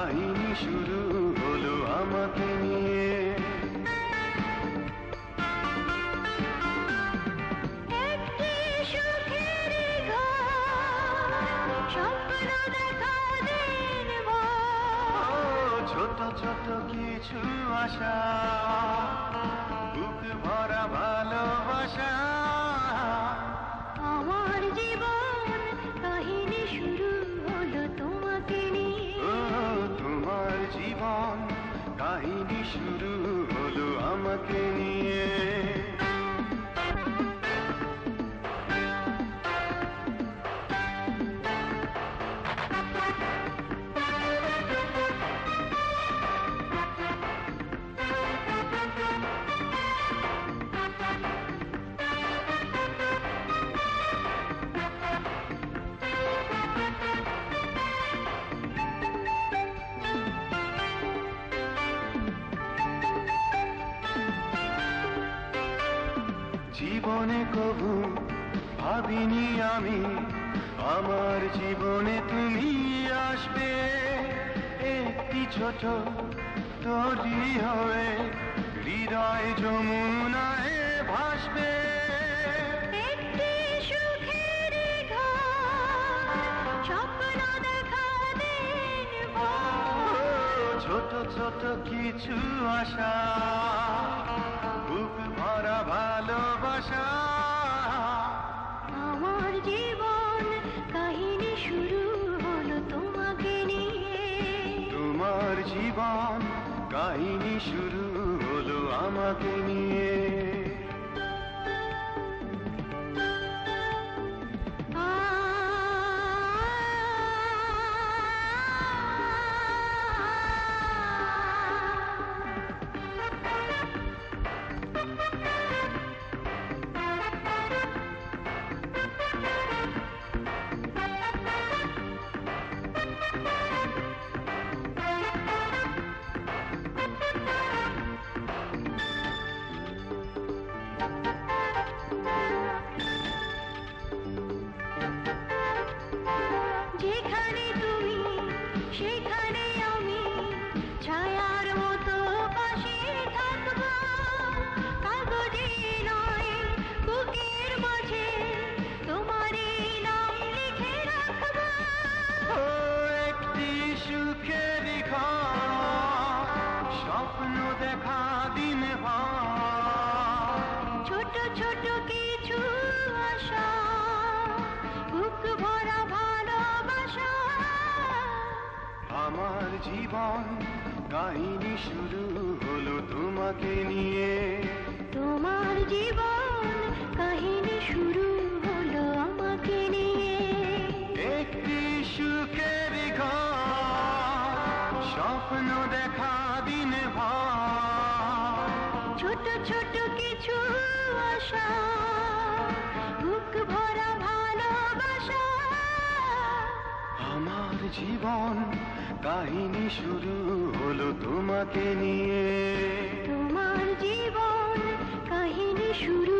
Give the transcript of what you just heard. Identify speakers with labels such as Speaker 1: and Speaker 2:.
Speaker 1: কাহিনী শুরু হলো আমাকে নিয়ে।
Speaker 2: একটি সুখের ঘর, স্বপ্ন দেখা দিন ভর।
Speaker 1: ছোট ছোট কিছু আশা, বুক ভরা ভালোবাসা।
Speaker 2: আমার জীবন কাহিনী শুরু হলো তোমাকে নিয়ে।
Speaker 1: তোমার জীবন কাহিনী শুরু হলো আমাকে নিয়ে। জীবনে কবু ভাবিনি আমি আমার জীবনে তুমি আসবে। একটি ছোট তরি হয়ে হৃদয় যমুনায় ভাসবে।
Speaker 2: একটি সুখের ঘর, স্বপ্ন দেখা দিন ভর।
Speaker 1: ছোট ছোট কিছু আশা, বুক ভরা ভালোবাসা।
Speaker 2: আমার জীবন কাহিনী শুরু হলো তোমাকে নিয়ে।
Speaker 1: তোমার জীবন কাহিনী শুরু হলো আমাকে নিয়ে।
Speaker 2: যেখানে তুমি সেখানে আমি, ছায়ার মতো পাশে থাকবো। কাগজে নয় বুকের মাঝে তোমারই নাম লিখে রাখবো।
Speaker 1: একটি সুখের ঘর, স্বপ্ন দেখা দিন ভর।
Speaker 2: ছোট ছোট কিছু আশা, বুক ভরা ভালোবাসা।
Speaker 1: আমার জীবন কাহিনী শুরু হলো তোমাকে নিয়ে।
Speaker 2: তোমার জীবন কাহিনী শুরু হলো আমাকে নিয়ে।
Speaker 1: একটি সুখের ঘর, স্বপ্ন দেখা দিন ভর।
Speaker 2: ছোট ছোট কিছু আশা, বুক ভরা ভালোবাসা।
Speaker 1: আমার জীবন কাহিনী শুরু হলো তোমাকে নিয়ে।
Speaker 2: তোমার জীবন কাহিনী শুরু